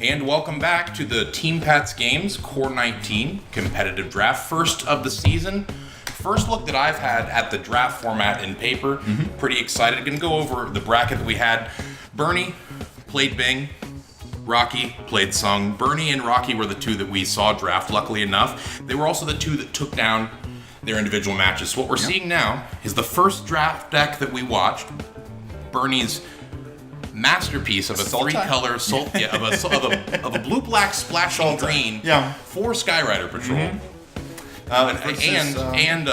And welcome back to the Team Pats Games Core 19 competitive draft, first of the season. First look that I've had at the draft format in paper. Pretty excited. Going to go over the bracket that we had. Bernie played Bing. Rocky played Sung. Bernie and Rocky were the two that we saw draft, luckily enough. They were also the two that took down their individual matches. So what we're seeing now is the first draft deck that we watched. Bernie's masterpiece of a three-color of a blue-black splashing green for Skyrider Patrol, and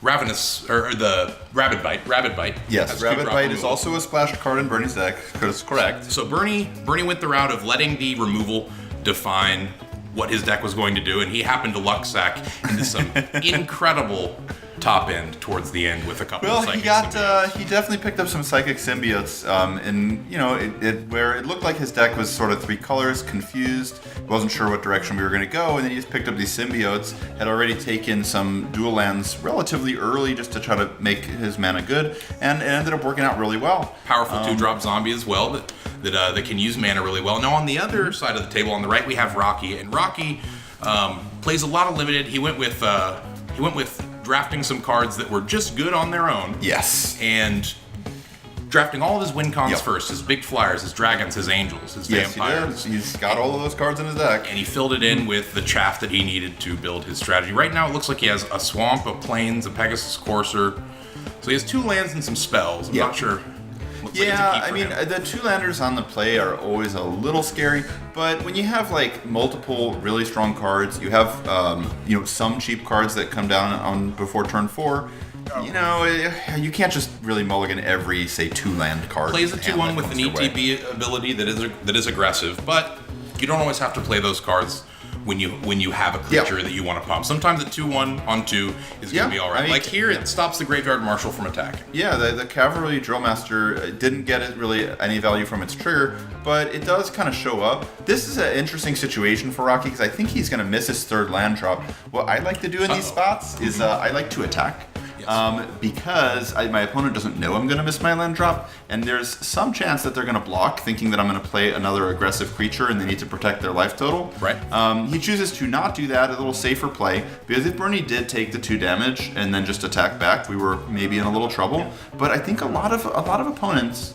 Ravenous or the Rabid Bite. Yes, Rabid Bite is also a splash card in Bernie's deck. That's correct. So Bernie went the route of letting the removal define what his deck was going to do, and he happened to luck sack into some incredible top end towards the end with a couple of psychic symbiotes. He definitely picked up some psychic symbiotes, and where it looked like his deck was sort of three colors, confused, wasn't sure what direction we were going to go, and then he just picked up these symbiotes, had already taken some dual lands relatively early just to try to make his mana good, and it ended up working out really well. Powerful 2-drop zombie as well that can use mana really well. Now on the other side of the table, on the right, we have Rocky, and Rocky plays a lot of limited. He went with drafting some cards that were just good on their own. Yes. And drafting all of his win cons first, his big flyers, his dragons, his angels, his vampires. He did. He's got all of those cards in his deck. And he filled it in with the chaff that he needed to build his strategy. Right now it looks like he has a swamp, a plains, a Pegasus Courser. So he has 2 lands and some spells. I'm not sure. The 2-landers on the play are always a little scary, but when you have like multiple really strong cards, you have some cheap cards that come down on before turn 4. You can't just really mulligan every, say, 2-land card. Plays a 2/1 with an ETB ability that is aggressive, but you don't always have to play those cards when you have a creature that you want to pump. Sometimes a 2/1 on 2 is going to be all right. Like here, it stops the Graveyard Marshal from attacking. Yeah, the Cavalry Drillmaster didn't get really any value from its trigger, but it does kind of show up. This is an interesting situation for Rocky because I think he's going to miss his 3rd land drop. What I like to do in these spots is I like to attack. Because my opponent doesn't know I'm going to miss my land drop, and there's some chance that they're going to block, thinking that I'm going to play another aggressive creature and they need to protect their life total. Right. He chooses to not do that, a little safer play, because if Bernie did take the 2 damage and then just attack back, we were maybe in a little trouble. Yeah. But I think a lot of opponents,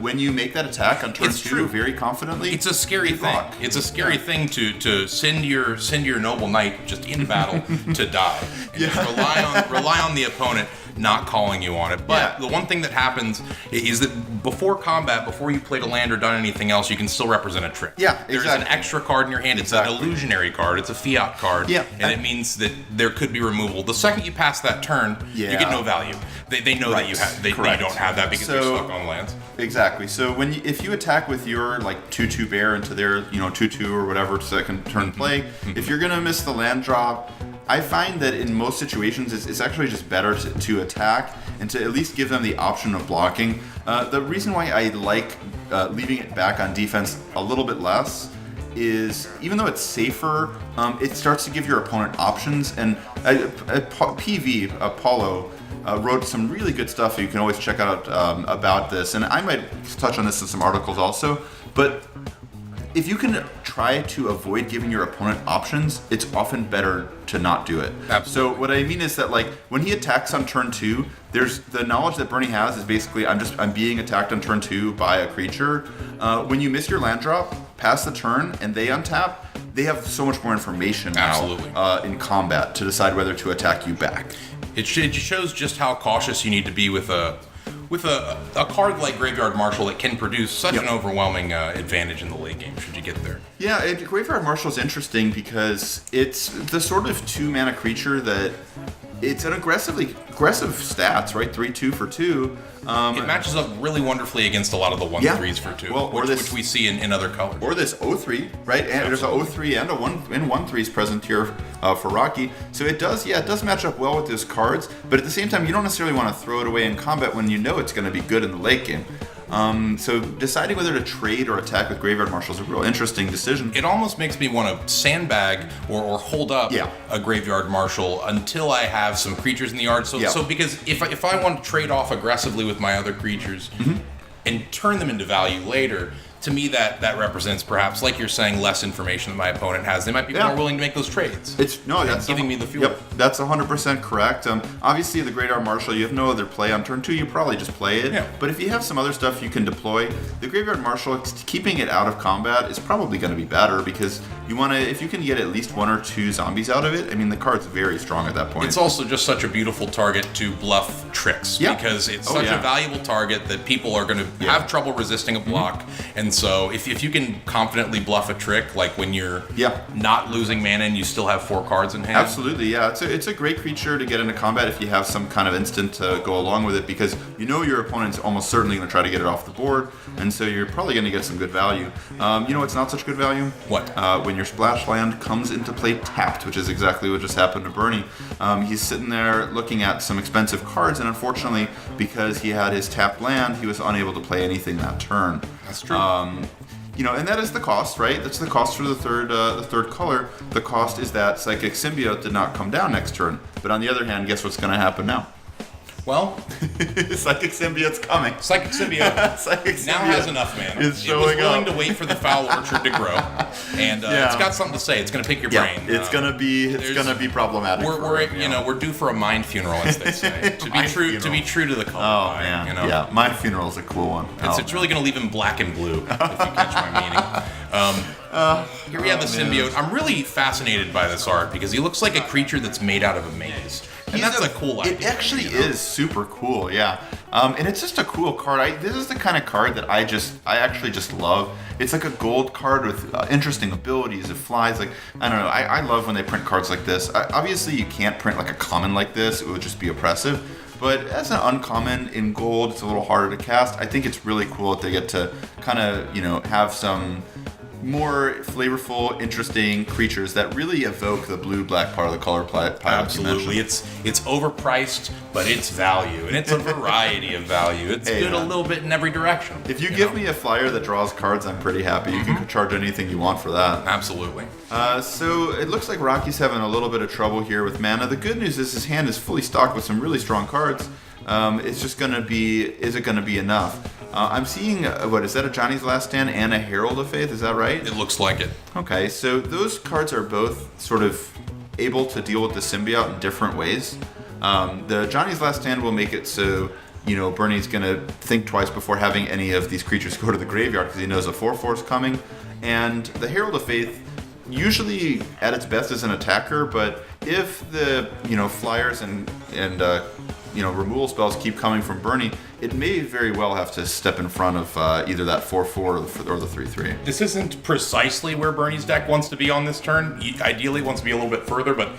when you make that attack on turn 2 very confidently, it's a scary thing. Block. It's a scary thing to send your noble knight just into battle to die, and just rely on the opponent not calling you on it. But the one thing that happens is that before combat, before you played a land or done anything else, you can still represent a trick. Yeah, There's an extra card in your hand. It's an illusionary card. It's a fiat card. Yeah. And it means that there could be removal. The second you pass that turn, you get no value. They know that they don't have that because you're stuck on lands. Exactly. So if you attack with your like 2/2 bear into their 2/2 or whatever second turn play, if you're gonna miss the land drop, I find that in most situations it's actually just better to attack and to at least give them the option of blocking. The reason why I like leaving it back on defense a little bit less is even though it's safer, it starts to give your opponent options. And Apollo wrote some really good stuff. You can always check out about this, and I might touch on this in some articles also. But if you can try to avoid giving your opponent options, it's often better to not do it. Absolutely. So what I mean is that like when he attacks on turn 2, there's the knowledge that Bernie has is basically I'm being attacked on turn 2 by a creature. When you miss your land drop, pass the turn, and they untap, they have so much more information now in combat to decide whether to attack you back. It shows just how cautious you need to be with a card like Graveyard Marshal that can produce such an overwhelming advantage in the late game should you get there. Yeah, Graveyard Marshal is interesting because it's the sort of 2-mana creature that it's an aggressive stats, right? 3/2 for 2. It matches up really wonderfully against a lot of the 1/3s for 2, which we see in other colors. Or this 0/3, right? And there's a 0/3 and a 1/3s present here for Rocky. So it does match up well with his cards, but at the same time, you don't necessarily want to throw it away in combat when you know it's going to be good in the late game. So deciding whether to trade or attack with Graveyard Marshal is a real interesting decision. It almost makes me want to sandbag or hold up a Graveyard Marshal until I have some creatures in the yard. So because if I want to trade off aggressively with my other creatures and turn them into value later, to me, that represents perhaps, like you're saying, less information than my opponent has. They might be more willing to make those trades. That's giving me the fuel. Yep, that's 100% correct. Obviously, the Great Art Marshal, you have no other play on turn 2. You probably just play it. Yeah. But if you have some other stuff you can deploy, the Graveyard Marshal, keeping it out of combat is probably going to be better because if you can get at least 1 or 2 zombies out of it, I mean, the card's very strong at that point. It's also just such a beautiful target to bluff tricks because it's such a valuable target that people are going to have trouble resisting a block. And so if you can confidently bluff a trick, like when you're not losing mana and you still have 4 cards in hand. Absolutely, yeah. It's a great creature to get into combat if you have some kind of instant to go along with it because you know your opponent's almost certainly going to try to get it off the board, and so you're probably going to get some good value. You know what's not such good value? What? When your splash land comes into play tapped, which is exactly what just happened to Bernie. He's sitting there looking at some expensive cards, and unfortunately, because he had his tapped land, he was unable to play anything that turn. That's true. And that is the cost, right? That's the cost for the third color. The cost is that Psychic Symbiote did not come down next turn. But on the other hand, guess what's going to happen now? Well, Psychic Symbiote's coming. Psychic Symbiote now has enough mana. It was willing to wait for the Foul Orchard to grow, and it's got something to say. It's going to pick your brain. It's going to be problematic. We're due for a mind funeral, as they say. to be true to the color. Oh man, yeah, Mind Funeral is a cool one. It's really going to leave him black and blue, if you catch my meaning. Here we have the Symbiote. I'm really fascinated by this art because he looks like a creature that's made out of a maze. And that's a cool idea. It actually is super cool, yeah. And it's just a cool card. This is the kind of card that I actually just love. It's like a gold card with interesting abilities. It flies. Like, I don't know. I love when they print cards like this. Obviously, you can't print like a common like this. It would just be oppressive. But as an uncommon in gold, it's a little harder to cast. I think it's really cool that they get to kind of, have some more flavorful, interesting creatures that really evoke the blue-black part of the color palette. Absolutely, it's overpriced, but it's value, and it's a variety of value. It's good a little bit in every direction. If you give me a flyer that draws cards, I'm pretty happy. You can charge anything you want for that. Absolutely. So it looks like Rocky's having a little bit of trouble here with mana. The good news is his hand is fully stocked with some really strong cards. It's just going to be, is it going to be enough? I'm seeing, what is that, a Johnny's Last Stand and a Herald of Faith? Is that right? It looks like it. Okay, so those cards are both sort of able to deal with the symbiote in different ways. The Johnny's Last Stand will make it so, Bernie's going to think twice before having any of these creatures go to the graveyard because he knows a 4/4 is coming. And the Herald of Faith, usually at its best as an attacker, but if the, flyers and removal spells keep coming from Bernie, it may very well have to step in front of either that 4/4 or the 3/3. This isn't precisely where Bernie's deck wants to be on this turn. He ideally wants to be a little bit further, but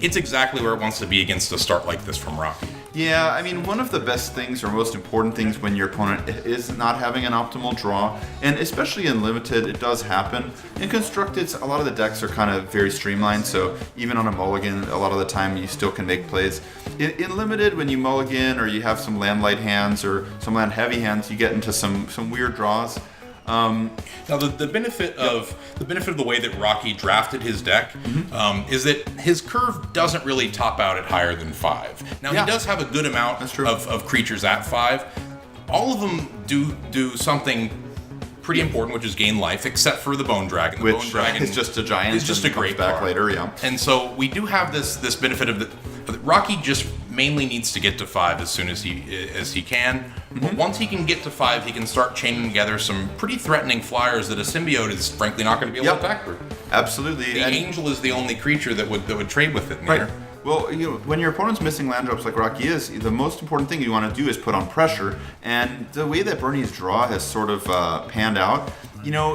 it's exactly where it wants to be against a start like this from Rocky. Yeah, I mean, one of the best things or most important things when your opponent is not having an optimal draw, and especially in Limited, it does happen. In Constructed, a lot of the decks are kind of very streamlined, so even on a mulligan, a lot of the time you still can make plays. In Limited, when you mulligan or you have some land light hands or some land heavy hands, you get into some weird draws. Now the benefit of the way that Rocky drafted his deck is that his curve doesn't really top out at higher than 5. Now he does have a good amount of creatures at 5. All of them do something pretty important, which is gain life, except for the Bone Dragon. The Bone Dragon is just a giant. It's just a great back card. Later, yeah. And so we do have this benefit of Rocky just mainly needs to get to 5 as soon as he can. But once he can get to 5, he can start chaining together some pretty threatening flyers that a symbiote is frankly not going to be able to attack through. Absolutely. The Angel is the only creature that would trade with it in there. Well, when your opponent's missing land drops like Rocky is, the most important thing you want to do is put on pressure. And the way that Bernie's draw has sort of panned out,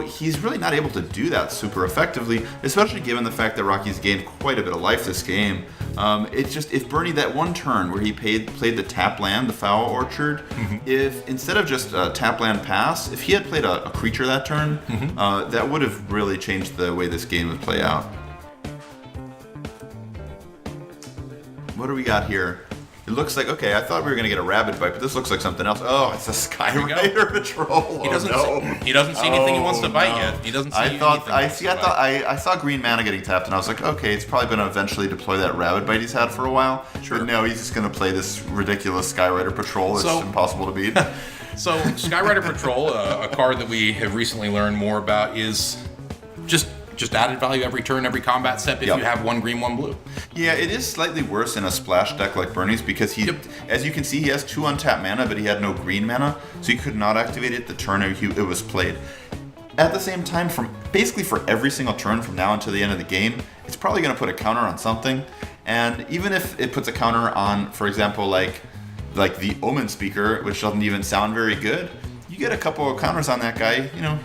he's really not able to do that super effectively, especially given the fact that Rocky's gained quite a bit of life this game. It's just, if Bernie, that one turn where he played the tap land, the Foul Orchard, if instead of just tap land pass, if he had played a creature that turn, that would have really changed the way this game would play out. What do we got here? It looks like, okay, I thought we were going to get a Rabid Bite, but this looks like something else. Oh, it's a Skywriter Patrol. He doesn't see anything he wants to bite yet. He doesn't see anything. I saw green mana getting tapped, and I was like, okay, it's probably going to eventually deploy that Rabid Bite he's had for a while. Sure. But no, he's just going to play this ridiculous Skywriter Patrol that's impossible to beat. So Skyrider Patrol, a card that we have recently learned more about, is just added value every turn, every combat step if you have 1 green, 1 blue. Yeah, it is slightly worse in a splash deck like Bernie's because as you can see, he has 2 untapped mana, but he had no green mana, so he could not activate it the turn it was played. At the same time, basically for every single turn from now until the end of the game, it's probably going to put a counter on something. And even if it puts a counter on, for example, like the Omen Speaker, which doesn't even sound very good, you get a couple of counters on that guy,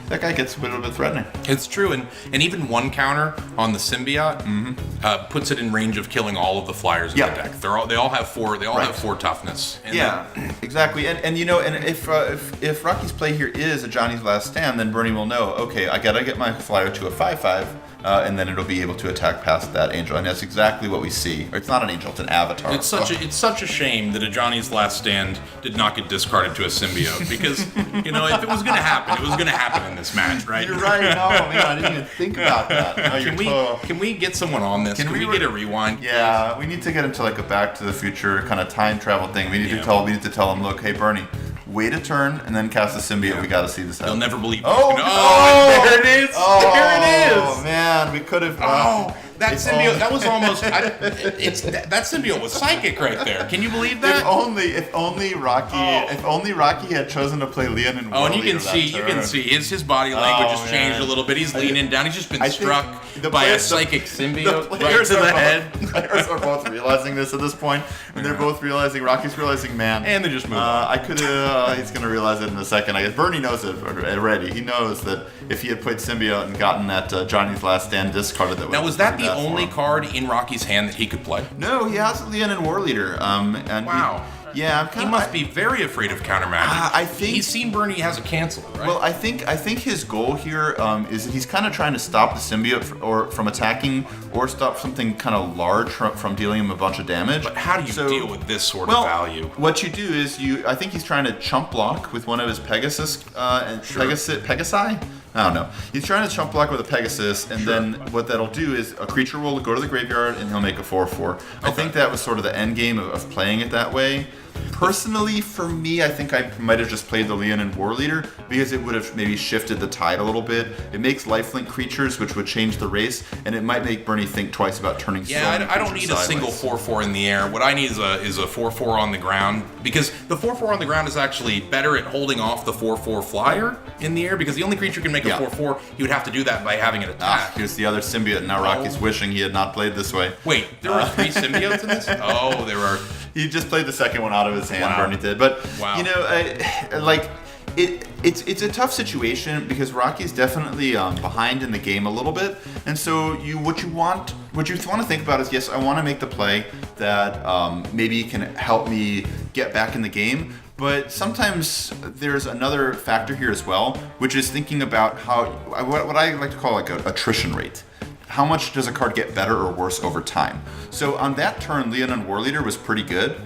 that guy gets a little bit threatening. It's true, and even 1 counter on the symbiote puts it in range of killing all of the flyers in the deck. They all have 4. They all have 4 toughness. And exactly. And if Rocky's play here is a Johnny's Last Stand, then Bernie will know. Okay, I gotta get my flyer to a 5/5. And then it'll be able to attack past that angel, and that's exactly what we see. Or it's not an angel; it's an avatar. It's such a shame that a Johnny's Last Stand did not get discarded to a symbiote because if it was going to happen, it was going to happen in this match, right? You're right. No, man, I didn't even think about that. No, can we get someone on this? Can we get a rewind? Yeah, we need to get into like a Back to the Future kind of time travel thing. We need to tell him, look, hey Bernie, wait a turn and then cast the symbiote. We got to see this happen. You'll never believe it. There it is. There it is. Oh man, we could have. That symbiote. That was almost. That symbiote was psychic right there. Can you believe that? If only Rocky had chosen to play Leon and and you can see his body language has changed a little bit. He's leaning down. He's just been struck by a psychic symbiote right to the head. Players are both realizing this at this point, and they're both realizing. Rocky's realizing, man, and they just move on. He's gonna realize it in a second. I guess Bernie knows it already. He knows that if he had played symbiote and gotten that Johnny's Last Stand discarded, was the only card in Rocky's hand that he could play? No, he has Leon and War Leader. Wow. He must be very afraid of counter magic. I think he's seen Bernie has a cancel, right? Well, I think his goal here is that he's kind of trying to stop the symbiote from attacking or stop something kind of large from dealing him a bunch of damage. But how do you deal with this sort of value? What you do is I think he's trying to chump block with one of his Pegasi. I don't know. He's trying to chump block with a Pegasus, and then what that'll do is a creature will go to the graveyard and he'll make a 4/4. I think that was sort of the end game of playing it that way. Personally, for me, I think I might have just played the Leon and War Leader because it would have maybe shifted the tide a little bit. It makes lifelink creatures, which would change the race, and it might make Bernie think twice about turning. Yeah, I don't need a single 4/4 in the air. What I need is a 4/4 on the ground, because the 4/4 on the ground is actually better at holding off the 4/4 flyer in the air, because the only creature can make a 4/4. He would have to do that by having it attack. Here's the other symbiote, and now Rocky's wishing he had not played this way. Wait, there are 3 symbiotes in this? Oh, there are. He just played the second one out of his hand, Bernie did. But, it's a tough situation because Rocky's definitely behind in the game a little bit. And so what you want to think about is, yes, I want to make the play that maybe can help me get back in the game. But sometimes there's another factor here as well, which is thinking about what I like to call like a attrition rate. How much does a card get better or worse over time? So on that turn, Leon and War Leader was pretty good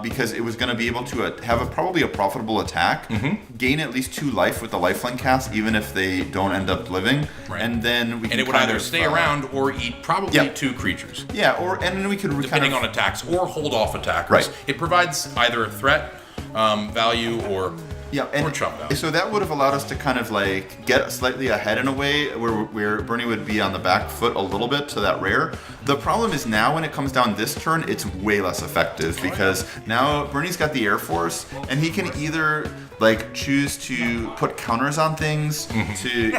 because it was going to be able to have probably a profitable attack, gain at least 2 life with the lifelink cast, even if they don't end up living, and then it would either stay around or eat probably 2 creatures. Yeah, and then we could depending on attacks or hold off attackers. Right. It provides either a threat value or. Yeah, and so that would have allowed us to kind of like get slightly ahead in a way where Bernie would be on the back foot a little bit to that rare. The problem is now when it comes down this turn, it's way less effective because now Bernie's got the Air Force and he can either like choose to put counters on things to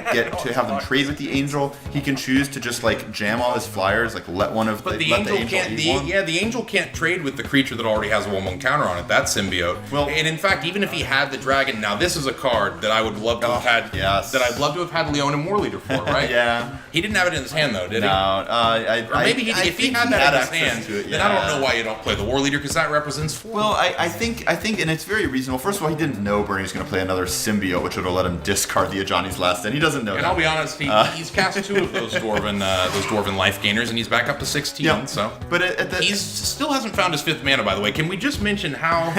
have them trade with the Angel. He can choose to just like jam all his flyers, like let the Angel can't. The Angel can't trade with the creature that already has a 1/1 counter on it. That's symbiote. Well, and in fact, even if he had the dragon. Now this is a card that I would love to have had. Yes. That I'd love to have had Leon and War Leader for, right? Yeah. He didn't have it in his hand though, did he? No. Or maybe if he had that in his hand, then I don't know why you don't play the War Leader because that represents 4. Well, I think, and it's very reasonable. First of all, he didn't know Bernie was going to play another symbiote, which would have let him discard the Johnny's Last Stand. He doesn't know. And that. I'll be honest, he's cast 2 of those dwarven life gainers, and he's back up to 16. Yeah. So, but he still hasn't found his 5th mana. By the way, can we just mention how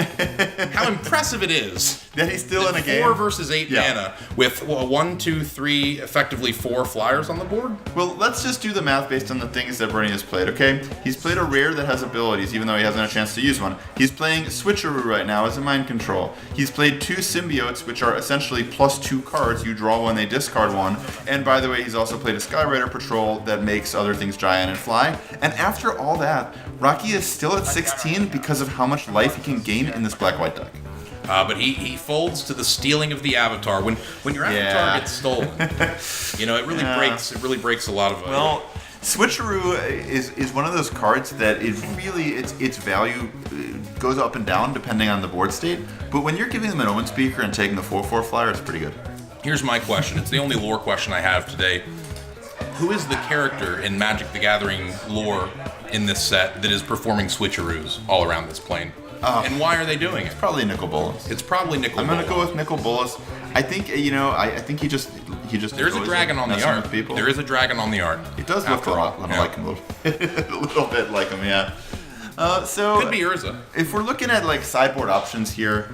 impressive it is that he's still in a game? 4 versus 8 mana with 1, 2, 3, effectively 4 flyers on the board? Well, let's just do the math based on the things that Bernie has played, okay? He's played a rare that has abilities, even though he hasn't had a chance to use one. He's playing Switcheroo right now as a mind control. He's played 2 2 symbiotes, which are essentially +2 cards. You draw one, they discard one. And by the way, he's also played a Skyrider Patrol that makes other things giant and fly. And after all that, Rocky is still at 16 because of how much life he can gain in this black-white deck. But he folds to the stealing of the avatar. When your avatar gets stolen, it really breaks a lot of. Well, Switcheroo is one of those cards that its value goes up and down depending on the board state. But when you're giving them an Omen Speaker and taking the 4/4 flyer, it's pretty good. Here's my question. It's the only lore question I have today. Who is the character in Magic the Gathering lore in this set that is performing switcheroos all around this plane? And why are they doing it? Probably Nicol Bolas. It's probably Nicol I'm Bolas. gonna go with Nicol Bolas. I think I think he just. There's a dragon on the art. There is a dragon on the art. It does look a lot. I like him a little bit like him, yeah. So could be Urza. If we're looking at like sideboard options here,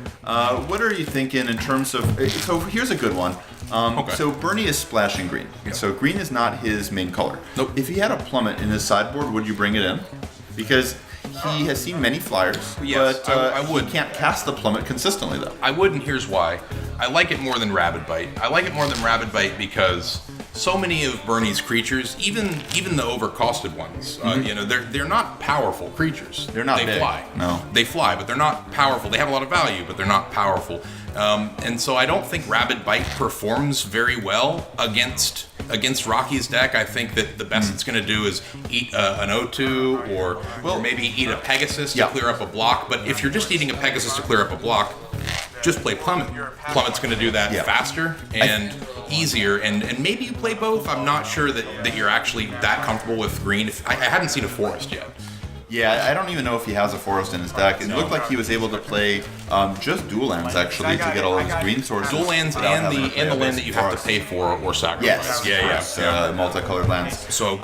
what are you thinking in terms of? So here's a good one. Okay. So Bernie is splashing green. Yeah. So green is not his main color. Nope. If he had a plummet in his sideboard, would you bring it in? Because he has seen many flyers, yes, but I would. He can't cast the plummet consistently though. I would, and here's why. I like it more than Rabid Bite. I like it more than Rabid Bite because so many of Bernie's creatures, even the overcosted ones, they're not powerful creatures. They're not They big. fly. No. They fly, but they're not powerful. They have a lot of value, but they're not powerful. And so I don't think Rabid Bite performs very well against Rocky's deck. I think that the best it's going to do is eat an O2 or maybe eat a Pegasus to clear up a block. But if you're just eating a Pegasus to clear up a block, just play Plummet. Plummet's going to do that faster and easier, and maybe you play both. I'm not sure that you're actually that comfortable with green. I hadn't seen a Forest yet. Yeah, I don't even know if he has a Forest in his deck. It looked like he was able to play just dual lands actually to get all his green sources. Dual lands and the land that you have to pay for or sacrifice. Yes. Multicolored lands. So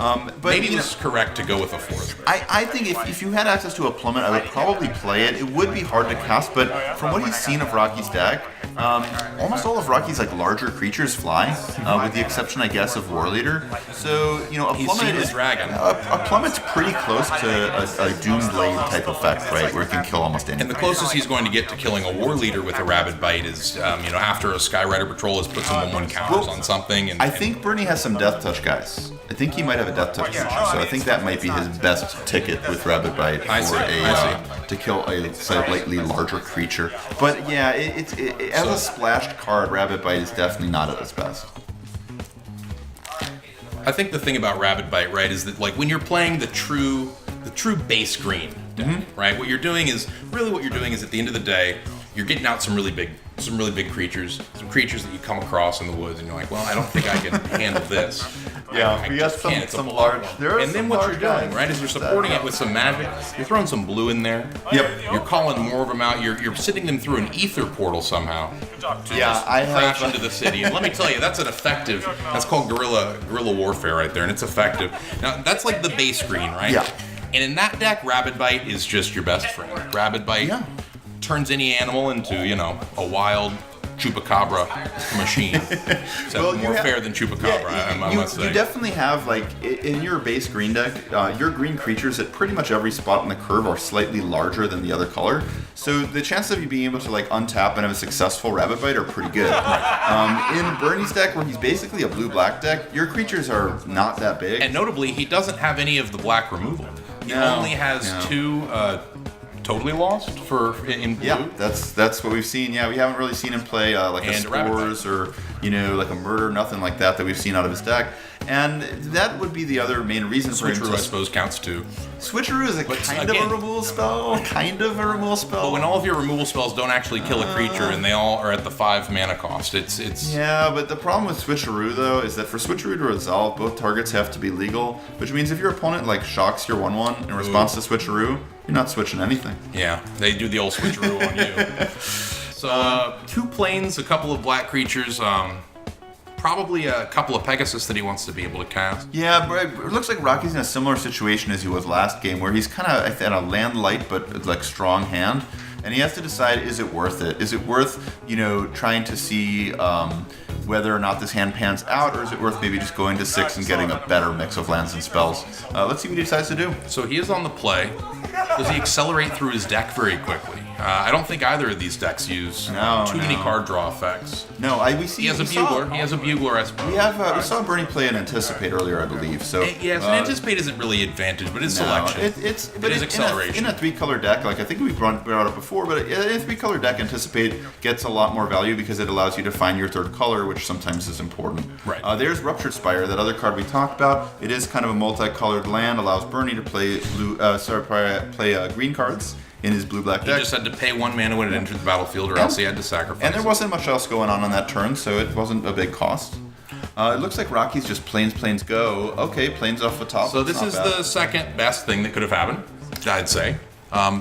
maybe this is correct to go with a Forest. I think if you had access to a Plummet, I would probably play it. It would be hard to cast, but from what he's seen of Rocky's deck, almost all of Rocky's like larger creatures fly, with the exception, I guess, of War Leader. So a Plummet is dragon. A Plummet's pretty close to a Doomblade type effect, right, where it can kill almost anything. And the closest he's going to get to killing a War Leader with a Rabid Bite is, after a Skyrider Patrol has put some 1/1 counters on something. I think Bernie has some Death Touch guys. I think he might have a Death Touch creature, so I think that might be his best ticket with Rabid Bite to kill a slightly larger creature. But yeah, as a splashed card, Rabid Bite is definitely not at its best. I think the thing about Rabid Bite, right, is that like when you're playing the true base green deck, right? What you're doing is at the end of the day, you're getting out some really big creatures, some creatures that you come across in the woods, and you're like, well, I don't think I can handle this. Yeah, we got some large. And then what you're doing, right, is you're supporting it with some magic. You're throwing some blue in there. Yep. You're calling more of them out. You're sending them through an ether portal somehow. I crash into the city. And let me tell you, that's an effective. That's called guerrilla warfare right there, and it's effective. Now that's like the base green, right? Yeah. And in that deck, Rabid Bite is just your best friend. Rabid Bite turns any animal into, a wild chupacabra machine. Except more fair than chupacabra, I must say. You definitely have, like, in your base green deck, your green creatures at pretty much every spot in the curve are slightly larger than the other color. So the chances of you being able to, like, untap and have a successful Rabid Bite are pretty good. In Bernie's deck, where he's basically a blue-black deck, your creatures are not that big. And notably, he doesn't have any of the black removal. He only has two Totally Lost in blue. Yeah, that's what we've seen. Yeah, we haven't really seen him play like a Spores or like a Murder, nothing like that we've seen out of his deck. And that would be the other main reason for him to... Switcheroo, I suppose, counts too. Switcheroo is kind of a removal spell. But when all of your removal spells don't actually kill a creature and they all are at the 5 mana cost, it's... Yeah, but the problem with Switcheroo, though, is that for Switcheroo to resolve, both targets have to be legal, which means if your opponent, like, shocks your 1/1 in response to Switcheroo, you're not switching anything. Yeah, they do the old Switcheroo on you. So, 2 planes, a couple of black creatures, probably a couple of Pegasus that he wants to be able to cast. Yeah, but it looks like Rocky's in a similar situation as he was last game, where he's kind of at a land light but like strong hand, and he has to decide, is it worth it? Is it worth trying to see whether or not this hand pans out, or is it worth maybe just going to 6 and getting a better mix of lands and spells? Let's see what he decides to do. So he is on the play. Does he accelerate through his deck very quickly? I don't think either of these decks use too many card draw effects. No, he has a bugler. He has a bugler, I suppose. We saw Bernie play an Anticipate earlier, I believe. So yes, an Anticipate isn't really advantage, but it's selection. It is acceleration. In a 3-color deck, like I think we brought up before, but in a 3-color deck, Anticipate gets a lot more value because it allows you to find your third color, which sometimes is important. Right. There's Ruptured Spire, that other card we talked about. It is kind of a multicolored land, allows Bernie to play green cards in his blue-black deck. He just had to pay 1 mana when it entered the battlefield, or else he had to sacrifice. And there wasn't much else going on that turn, so it wasn't a big cost. It looks like Rocky's just planes go. Okay, planes off the top. So this is the second best thing that could have happened, I'd say.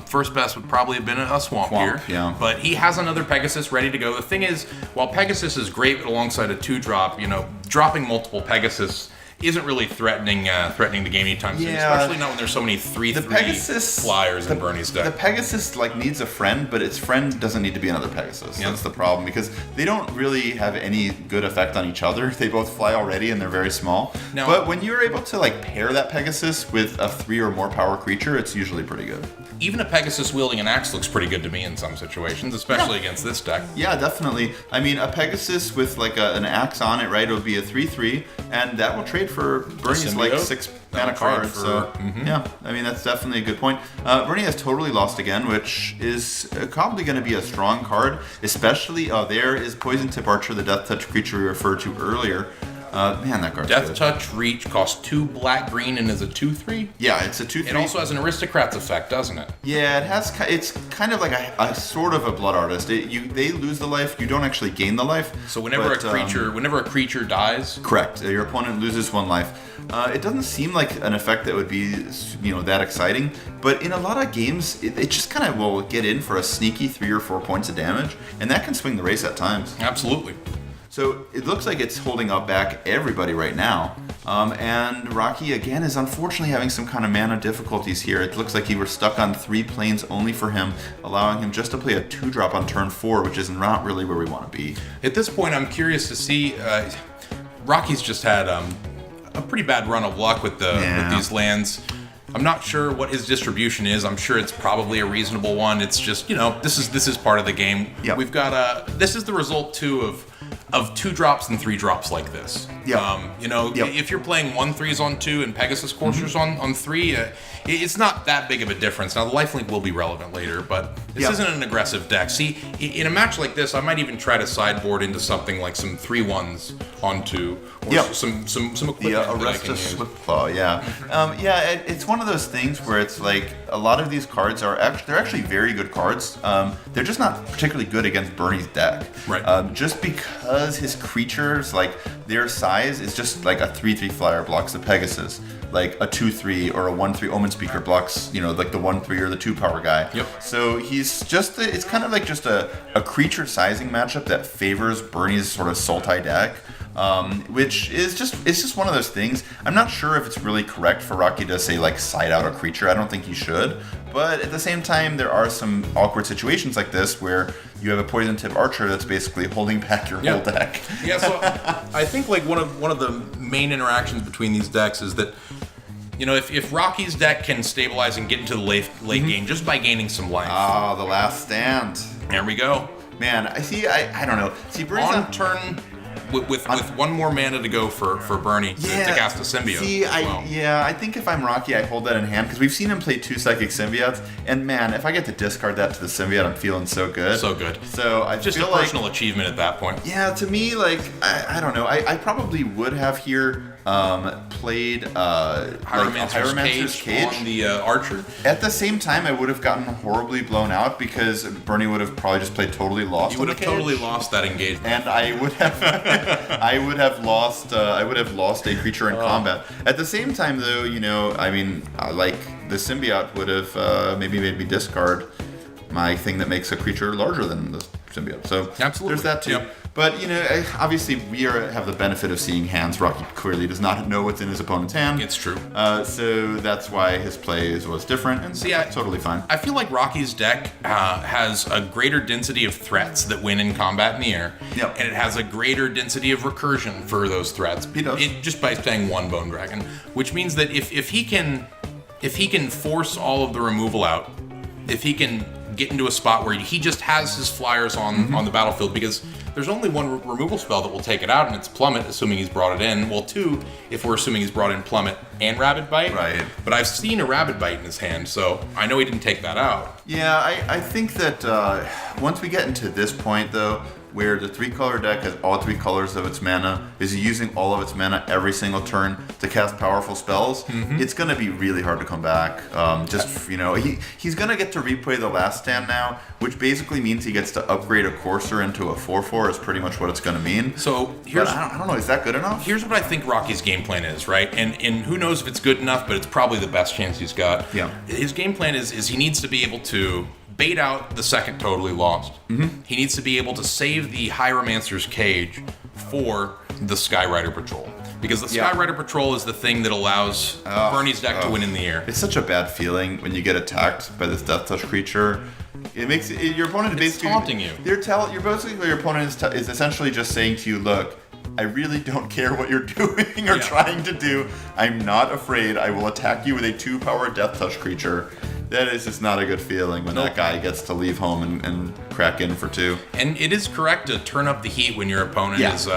First best would probably have been a swamp here. Yeah. But he has another Pegasus ready to go. The thing is, while Pegasus is great alongside a 2-drop, dropping multiple Pegasus isn't really threatening the game anytime soon, especially not when there's so many 3/3 flyers in Bernie's deck. The Pegasus needs a friend, but its friend doesn't need to be another Pegasus. That's the problem, because they don't really have any good effect on each other. They both fly already, and they're very small. But when you're able to pair that Pegasus with a 3 or more power creature, it's usually pretty good. Even a Pegasus wielding an axe looks pretty good to me in some situations, especially against this deck. Yeah, definitely. I mean, a Pegasus with an axe on it, right? It would be a 3/3, and that will trade for Bernie's 6 mana card. Yeah, I mean, that's definitely a good point. Bernie has Totally Lost again, which is probably going to be a strong card, especially there is Poison Tip Archer, the Death Touch creature we referred to earlier. Man, that card's Death good. Touch Reach costs 2 black-green and is a 2/3. Yeah, it's a 2/3. It also has an Aristocrat's effect, doesn't it? Yeah, it has. It's kind of like a sort of a Blood Artist. They lose the life. You don't actually gain the life. So whenever a creature dies, correct. Your opponent loses 1 life. It doesn't seem like an effect that would be that exciting, but in a lot of games, it just kind of will get in for a sneaky 3 or 4 points of damage, and that can swing the race at times. Absolutely. So it looks like it's holding up back everybody right now. And Rocky, again, is unfortunately having some kind of mana difficulties here. It looks like he was stuck on 3 planes only for him, allowing him just to play a 2-drop on turn 4, which is not really where we want to be. At this point, I'm curious to see... Rocky's just had a pretty bad run of luck with these lands. I'm not sure what his distribution is. I'm sure it's probably a reasonable one. It's just, this is part of the game. Yep. We've got this is the result, too, of 2-drops and 3-drops like this. Yep. If you're playing 1/3s on 2 and Pegasus Coursers on 3, it's not that big of a difference. Now, the lifelink will be relevant later, but this isn't an aggressive deck. See, in a match like this, I might even try to sideboard into something like some 3/1s on 2, or some equipment that I can use. Swiftclaw, it's one of those things where it's like a lot of these cards they're actually very good cards. They're just not particularly good against Bernie's deck. Right. Just because his creatures, their size is just like a 3/3 flyer blocks the Pegasus. Like a 2/3 or a 1/3 Omen Speaker blocks, like the 1/3 or the 2 power guy. Yep. So he's just, it's kind of like just a creature sizing matchup that favors Bernie's sort of Sultai deck. Which is just one of those things. I'm not sure if it's really correct for Rocky to say side out a creature. I don't think he should. But at the same time, there are some awkward situations like this where you have a Poison Tip Archer that's basically holding back your whole deck. Yeah, so I think one of the main interactions between these decks is that if Rocky's deck can stabilize and get into the late game just by gaining some life. Ah, the last stand. There we go. Man, I don't know. See, Bernie's on turn. With 1 more mana to go for Bernie to cast a symbiote. See, I think if I'm Rocky, I hold that in hand, because we've seen him play 2 Psychic Symbiotes, and man, if I get to discard that to the symbiote, I'm feeling so good. So good. So I just feel a personal achievement at that point. Yeah, to me, I don't know. I probably would have here played Hieromancer's Cage on the Archer. At the same time, I would have gotten horribly blown out because Bernie would have probably just played Totally Lost. You would have totally lost that engagement, and I would have lost a creature in combat. At the same time, though, the symbiote would have maybe made me discard my thing that makes a creature larger than the symbiote. So absolutely, there's that too. Yep. But obviously we have the benefit of seeing hands. Rocky clearly does not know what's in his opponent's hand. It's true. So that's why his play was different, and totally fine. I feel like Rocky's deck has a greater density of threats that win in combat in the air, and it has a greater density of recursion for those threats. He does. Just by playing 1 Bone Dragon, which means that if he can force all of the removal out, if he can get into a spot where he just has his flyers on the battlefield, because there's only one removal spell that will take it out, and it's Plummet, assuming he's brought it in. Well, 2, if we're assuming he's brought in Plummet and Rabid Bite. Right. But I've seen a Rabid Bite in his hand, so I know he didn't take that out. Yeah, I think that once we get into this point, though, where the 3-color deck has all 3 colors of its mana, is using all of its mana every single turn to cast powerful spells, it's going to be really hard to come back. He's going to get to replay the last stand now, which basically means he gets to upgrade a Courser into a 4/4 is pretty much what it's going to mean. So I don't know, is that good enough? Here's what I think Rocky's game plan is, right? And who knows if it's good enough, but it's probably the best chance he's got. Yeah. His game plan is he needs to be able to bait out the second Totally Lost. He needs to be able to save the Hieromancer's Cage for the Skyrider Patrol. Because the Skyrider Patrol is the thing that allows Bernie's deck to win in the air. It's such a bad feeling when you get attacked by this Death Touch creature. It makes your opponent basically taunting you. Your opponent is essentially just saying to you, look, I really don't care what you're doing or trying to do. I'm not afraid. I will attack you with a 2-power Death Touch creature. That is just not a good feeling when that guy gets to leave home and crack in for 2. And it is correct to turn up the heat when your opponent is,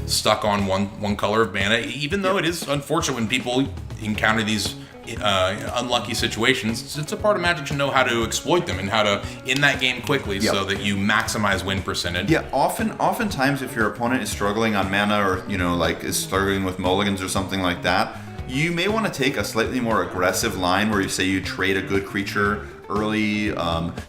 stuck on one color of mana. Even though it is unfortunate when people encounter these unlucky situations, it's a part of Magic to know how to exploit them and how to end that game quickly so that you maximize win percentage. Yeah, oftentimes if your opponent is struggling on mana or, is struggling with mulligans or something like that, you may want to take a slightly more aggressive line where you say you trade a good creature early,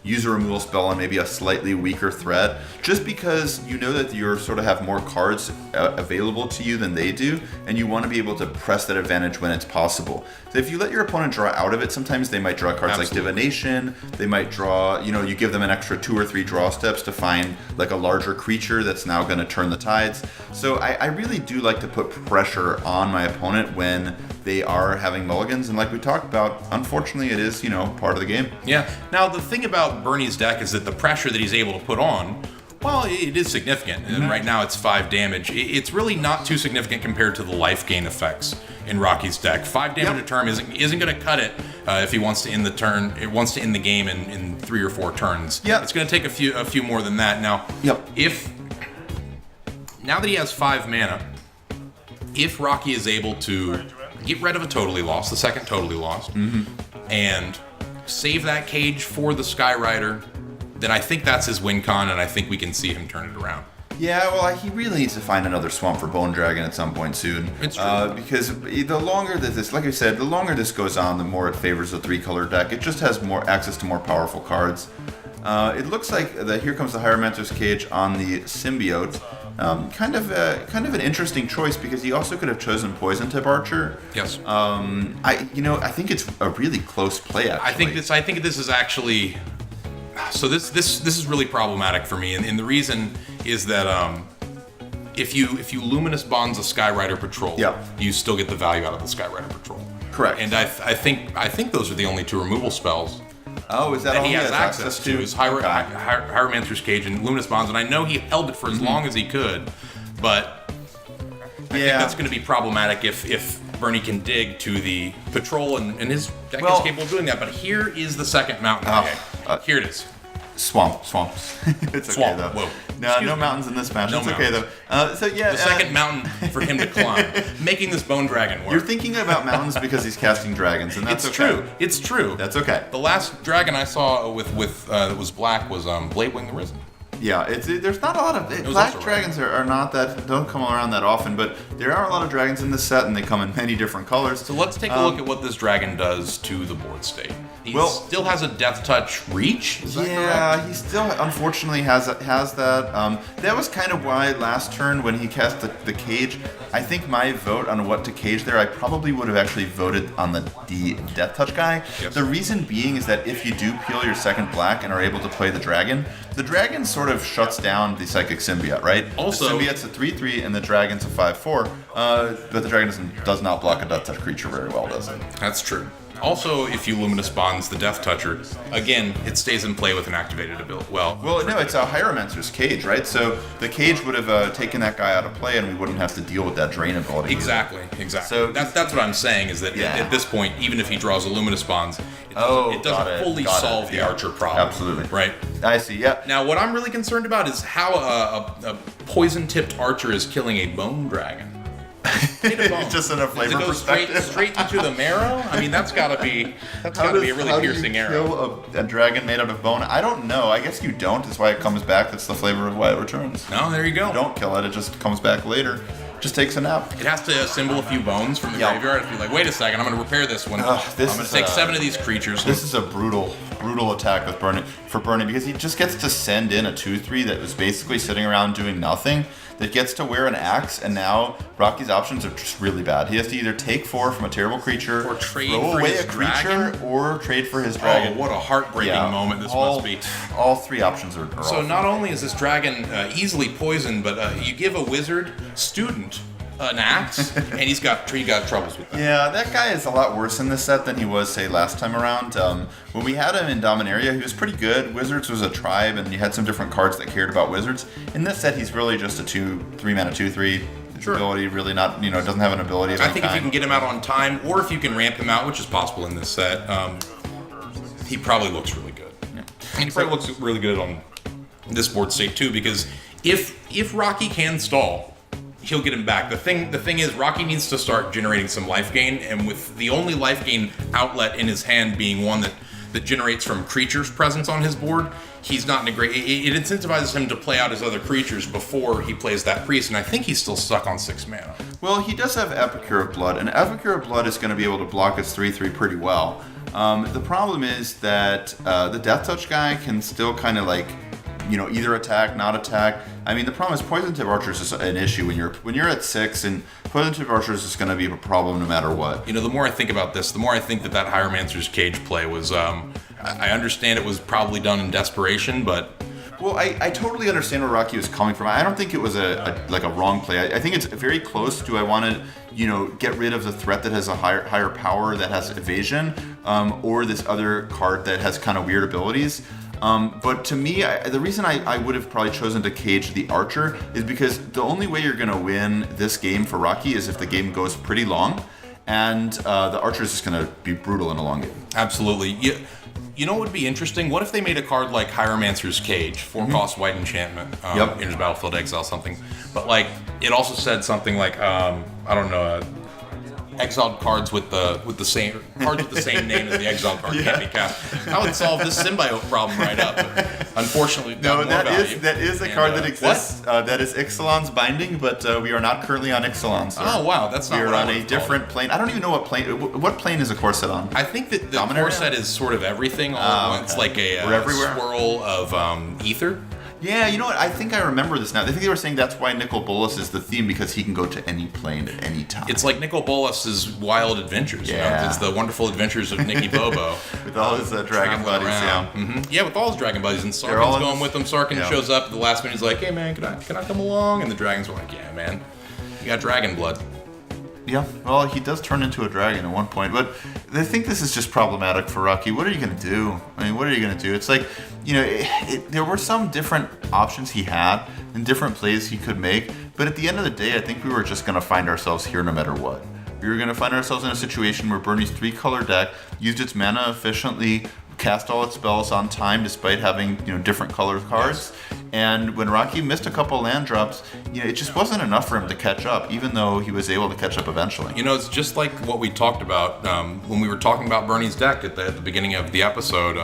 use a removal spell on maybe a slightly weaker threat, just because you know that you sort of have more cards available to you than they do, and you want to be able to press that advantage when it's possible. So if you let your opponent draw out of it, sometimes they might draw cards like Divination, they might draw, you give them an extra 2 or 3 draw steps to find like a larger creature that's now going to turn the tides. So I really do like to put pressure on my opponent when they are having mulligans, and like we talked about, unfortunately it is, part of the game. Yeah. Now the thing about Bernie's deck is that the pressure that he's able to put on, well, it is significant. And right now it's 5 damage. It's really not too significant compared to the life gain effects in Rocky's deck. 5 damage a turn isn't going to cut it if he wants to end the turn. It wants to end the game in 3 or 4 turns. Yeah. It's going to take a few more than that. Now, now that he has 5 mana, if Rocky is able to get rid of a Totally Lost, the second Totally Lost, and save that cage for the Skyrider, then I think that's his win con, and I think we can see him turn it around. Yeah, well, he really needs to find another swamp for Bone Dragon at some point soon. It's true. Because the longer that this, like I said, the longer this goes on, the more it favors the 3-color deck. It just has more access to more powerful cards. It looks like Here Comes the Hieromancer's Cage on the Symbiote. Kind of an interesting choice, because he also could have chosen Poison Tip Archer. Yes. I think it's a really close play. Actually, I think this is actually. So this is really problematic for me, and the reason is that if you Luminous Bonds a Skyrider Patrol, you still get the value out of the Skyrider Patrol. Correct. And I think those are the only 2 removal spells. Oh, is that all he has access to? Is Hieromancer's Cage and Luminous Bonds, and I know he held it for as long as he could, but I think that's going to be problematic if Bernie can dig to the Patrol, and his deck is capable of doing that. But here is the second mountain. Here it is. Swamps. It's Swamp. okay though. Whoa. No mountains in this match. No it's okay mountains. though. The second mountain for him to climb, making this Bone Dragon work. You're thinking about mountains because he's casting dragons, and that's true. It's true. That's okay. The last dragon I saw with that was black was Bladewing the Risen. Yeah, there's not a lot of black dragons are not don't come around that often, but there are a lot of dragons in this set, and they come in many different colors. So let's take a look at what this dragon does to the board state. He still has a Death Touch reach. Is that correct? He still unfortunately has that. That was kind of why last turn when he cast the cage, I think my vote on what to cage there, I probably would have actually voted on the Death Touch guy. Yes. The reason being is that if you do peel your second black and are able to play the dragon sort of shuts down the Psychic Symbiote, right? Also, the Symbiote's a 3/3 and the dragon's a 5/4, but the dragon does not block a Death Touch creature very well, does it? That's true. Also, if you Luminous Bonds the Death Toucher, again, it stays in play with an activated ability. Well, no, it's a Hieromancer's Cage, right? So the Cage would have taken that guy out of play, and we wouldn't have to deal with that drain ability. Exactly. So that's what I'm saying, is that at this point, even if he draws a Luminous Bonds, it doesn't fully solve the Archer problem. Absolutely. Right? I see, yeah. Now, what I'm really concerned about is how a poison-tipped Archer is killing a Bone Dragon. Just in a flavor perspective. Straight into the marrow? I mean, that's gotta be a really piercing arrow. Kill a dragon made out of bone? I don't know. I guess you don't. That's why it comes back. That's the flavor of why it returns. No, there you go. You don't kill it. It just comes back later. Just takes a nap. It has to assemble a few bones from the graveyard. If you're like, wait a second, I'm going to repair this one. I'm going to take 7 of these creatures. This is a brutal attack with Burning because he just gets to send in a 2/3 that was basically sitting around doing nothing. That gets to wear an axe, and now Rocky's options are just really bad. He has to either take 4 from a terrible creature, or trade throw for away his a creature, dragon, or trade for his dragon. Oh, what a heartbreaking moment this must be. All 3 options are so not only is this dragon easily poisoned, but you give a wizard student an axe, and he's got troubles with that. Yeah, that guy is a lot worse in this set than he was, say, last time around. When we had him in Dominaria, he was pretty good. Wizards was a tribe, and you had some different cards that cared about wizards. In this set, he's really just a 3 mana 2/3. His ability really not, doesn't have an ability of any think if you can get him out on time, or if you can ramp him out, which is possible in this set, he probably looks really good. Yeah. And he probably looks really good on this board state too, because if Rocky can stall, he'll get him back. The thing is, Rocky needs to start generating some life gain, and with the only life gain outlet in his hand being one that generates from creatures' presence on his board, he's not in a great... It incentivizes him to play out his other creatures before he plays that priest, and I think he's still stuck on 6 mana. Well, he does have Epicure of Blood, and Epicure of Blood is going to be able to block his 3/3 pretty well. The problem is that the Death Touch guy can still kind of either attack, not attack. I mean, the problem is Poison Tip Archers is an issue when you're at 6, and Poison Tip Archers is going to be a problem no matter what. The more I think about this, the more I think that Hieromancer's Cage play was. I understand it was probably done in desperation, but. Well, I totally understand where Rocky was coming from. I don't think it was a wrong play. I think it's very close to I want to get rid of the threat that has a higher power that has evasion, or this other card that has kind of weird abilities. But to me, the reason I would have probably chosen to cage the Archer is because the only way you're going to win this game for Rocky is if the game goes pretty long, and the Archer is just going to be brutal in a long game. Absolutely. You know what would be interesting? What if they made a card like Hieromancer's Cage, 4-cost white enchantment, enters battlefield, exile something, but it also said something like I don't know. Exiled cards with the same name as the exiled card can't be cast. That would solve this symbiote problem right up. But unfortunately, that is a card that exists. That is Ixalan's Binding, but we are not currently on Ixalan. So oh wow, that's not. We're on a different plane. I don't even know what plane. What plane is a core set on? I think that the core set is sort of everything all at once, like a swirl of ether. Yeah, you know what? I think I remember this now. I think they were saying that's why Nicol Bolas is the theme, because he can go to any plane at any time. It's like Nicol Bolas' wild adventures. Yeah. It's the wonderful adventures of Nicky Bobo. With all his dragon buddies, Yeah, with all his dragon buddies. And Sarkin's going with him. Sarkin shows up at the last minute. He's like, hey, man, can I come along? And the dragons were like, yeah, man, you got dragon blood. Yeah, well, he does turn into a dragon at one point, but I think this is just problematic for Rocky. What are you going to do? I mean, what are you going to do? It's like, there were some different options he had and different plays he could make, but at the end of the day, I think we were just going to find ourselves here no matter what. We were going to find ourselves in a situation where Bernie's 3-color deck used its mana efficiently, cast all its spells on time despite having different colored cards. Yes. And when Rocky missed a couple land drops, it just wasn't enough for him to catch up, even though he was able to catch up eventually. It's just like what we talked about when we were talking about Bernie's deck at the beginning of the episode.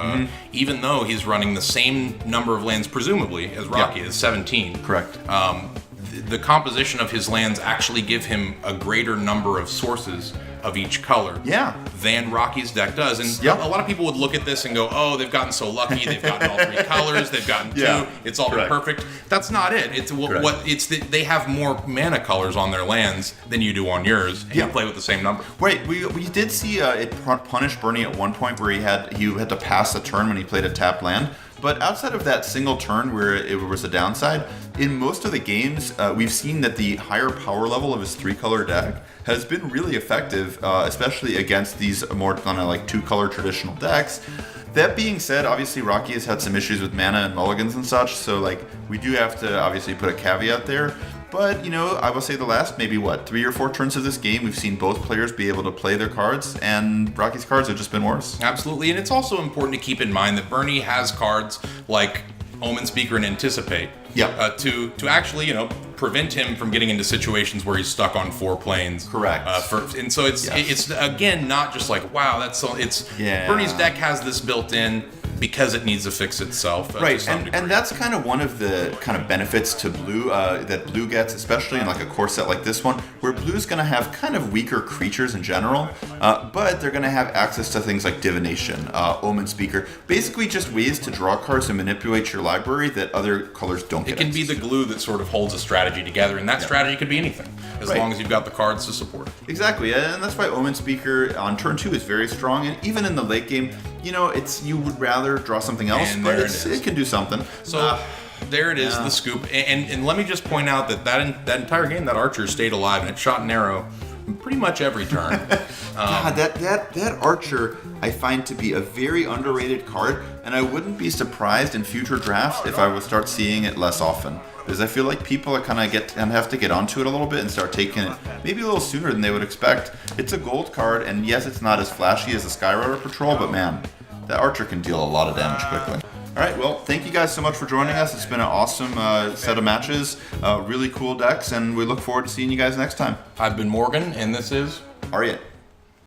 Even though he's running the same number of lands, presumably, as Rocky is, 17. Correct. The composition of his lands actually give him a greater number of sources of each color than Rocky's deck does. And a lot of people would look at this and go, oh, they've gotten so lucky. They've gotten all 3 colors. They've gotten 2. It's all been perfect. That's not it. It's they have more mana colors on their lands than you do on yours, and you play with the same number. Right. We did see it punish Bernie at one point where he had to pass a turn when he played a tapped land. But outside of that single turn where it was a downside, in most of the games, we've seen that the higher power level of his 3-color deck has been really effective, especially against these more kind of like 2-color traditional decks. That being said, obviously Rocky has had some issues with mana and mulligans and such, so like we do have to obviously put a caveat there. But, you know, I will say the last maybe 3 or 4 turns of this game, we've seen both players be able to play their cards, and Rocky's cards have just been worse. Absolutely, and it's also important to keep in mind that Bernie has cards like Omen Speaker and Anticipate. Yep. To actually, you know, prevent him from getting into situations where he's stuck on 4 planes. Correct. And so it's again not just like, wow, that's so. It's Bernie's deck has this built in because it needs to fix itself. Right, and that's kind of one of the kind of benefits to blue that blue gets, especially in like a core set like this one, where blue's going to have kind of weaker creatures in general, but they're going to have access to things like Divination, Omen Speaker, basically just ways to draw cards and manipulate your library that other colors don't get. It can be the glue that sort of holds a strategy together, and that strategy could be anything, as long as you've got the cards to support it. Exactly, and that's why Omen Speaker on turn 2 is very strong, and even in the late game, you know, you would rather draw something else, and but it can do something. So there it is, the scoop. And let me just point out that entire game, that archer stayed alive and it shot an arrow pretty much every turn. God, that archer I find to be a very underrated card, and I wouldn't be surprised in future drafts if I would start seeing it less often. Because I feel like people are have to get onto it a little bit and start taking it maybe a little sooner than they would expect. It's a gold card, and yes, it's not as flashy as the Skyrider Patrol, but man, that archer can deal a lot of damage quickly. All right, well, thank you guys so much for joining us. It's been an awesome set of matches, really cool decks, and we look forward to seeing you guys next time. I've been Morgan, and this is Ariat.